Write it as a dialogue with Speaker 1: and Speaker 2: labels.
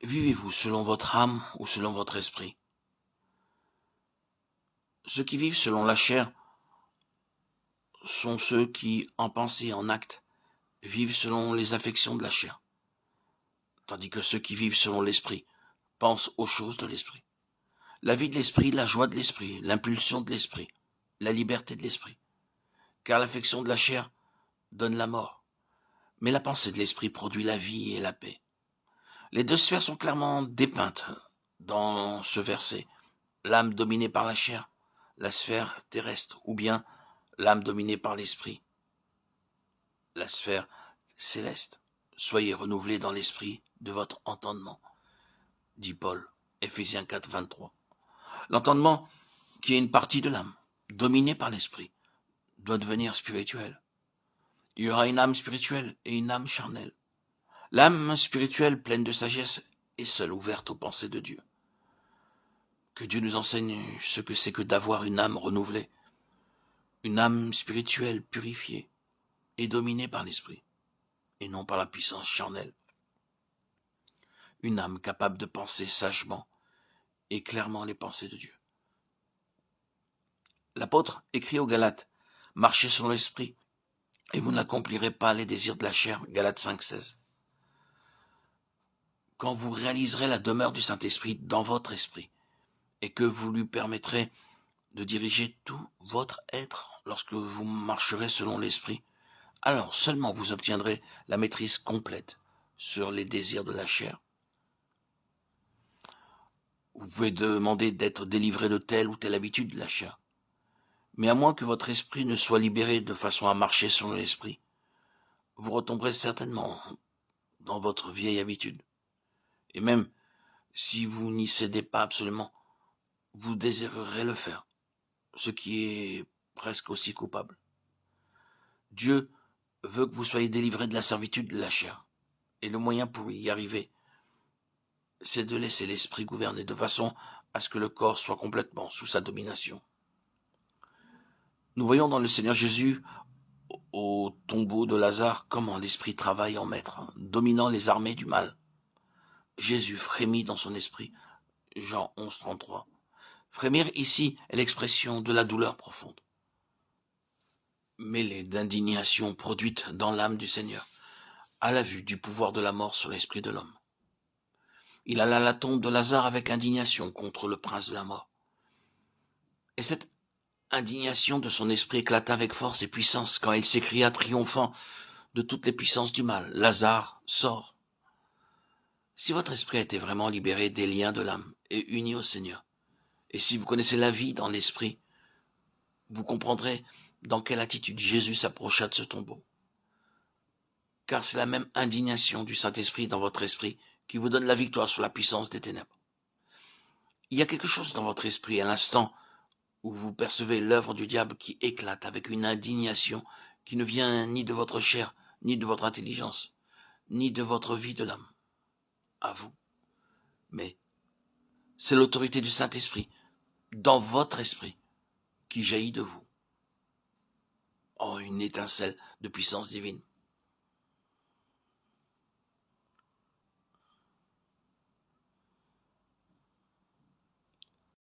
Speaker 1: Vivez-vous selon votre âme ou selon votre esprit? Ceux qui vivent selon la chair sont ceux qui, en pensée et en acte, vivent selon les affections de la chair, tandis que ceux qui vivent selon l'esprit pensent aux choses de l'esprit. La vie de l'esprit, la joie de l'esprit, l'impulsion de l'esprit, la liberté de l'esprit. Car l'affection de la chair donne la mort, mais la pensée de l'esprit produit la vie et la paix. Les deux sphères sont clairement dépeintes dans ce verset. L'âme dominée par la chair, la sphère terrestre, ou bien l'âme dominée par l'esprit, la sphère céleste. Soyez renouvelés dans l'esprit de votre entendement, dit Paul, Éphésiens 4, 23. L'entendement, qui est une partie de l'âme, dominée par l'esprit, doit devenir spirituel. Il y aura une âme spirituelle et une âme charnelle. L'âme spirituelle, pleine de sagesse, est seule ouverte aux pensées de Dieu. Que Dieu nous enseigne ce que c'est que d'avoir une âme renouvelée, une âme spirituelle purifiée et dominée par l'esprit, et non par la puissance charnelle. Une âme capable de penser sagement et clairement les pensées de Dieu. L'apôtre écrit aux Galates, « Marchez selon l'esprit, et vous n'accomplirez pas les désirs de la chair. » Galates 5, 16. Quand vous réaliserez la demeure du Saint-Esprit dans votre esprit, et que vous lui permettrez de diriger tout votre être lorsque vous marcherez selon l'esprit, alors seulement vous obtiendrez la maîtrise complète sur les désirs de la chair. Vous pouvez demander d'être délivré de telle ou telle habitude de la chair. Mais à moins que votre esprit ne soit libéré de façon à marcher selon l'esprit, vous retomberez certainement dans votre vieille habitude. Et même si vous n'y cédez pas absolument, vous désirerez le faire, ce qui est presque aussi coupable. Dieu veut que vous soyez délivrés de la servitude de la chair. Et le moyen pour y arriver, c'est de laisser l'esprit gouverner de façon à ce que le corps soit complètement sous sa domination. Nous voyons dans le Seigneur Jésus, au tombeau de Lazare, comment l'esprit travaille en maître, dominant les armées du mal. Jésus frémit dans son esprit. Jean 11, 33. Frémir ici est l'expression de la douleur profonde, mêlée d'indignation produite dans l'âme du Seigneur, à la vue du pouvoir de la mort sur l'esprit de l'homme. Il alla à la tombe de Lazare avec indignation contre le prince de la mort. Et cette indignation de son esprit éclata avec force et puissance quand il s'écria triomphant de toutes les puissances du mal, « Lazare, sors !» Si votre esprit a été vraiment libéré des liens de l'âme et uni au Seigneur, et si vous connaissez la vie dans l'esprit, vous comprendrez dans quelle attitude Jésus s'approcha de ce tombeau. Car c'est la même indignation du Saint-Esprit dans votre esprit qui vous donne la victoire sur la puissance des ténèbres. Il y a quelque chose dans votre esprit à l'instant où vous percevez l'œuvre du diable qui éclate avec une indignation qui ne vient ni de votre chair, ni de votre intelligence, ni de votre vie de l'âme, à vous. Mais c'est l'autorité du Saint-Esprit, dans votre esprit, qui jaillit de vous. Oh, une étincelle de puissance divine.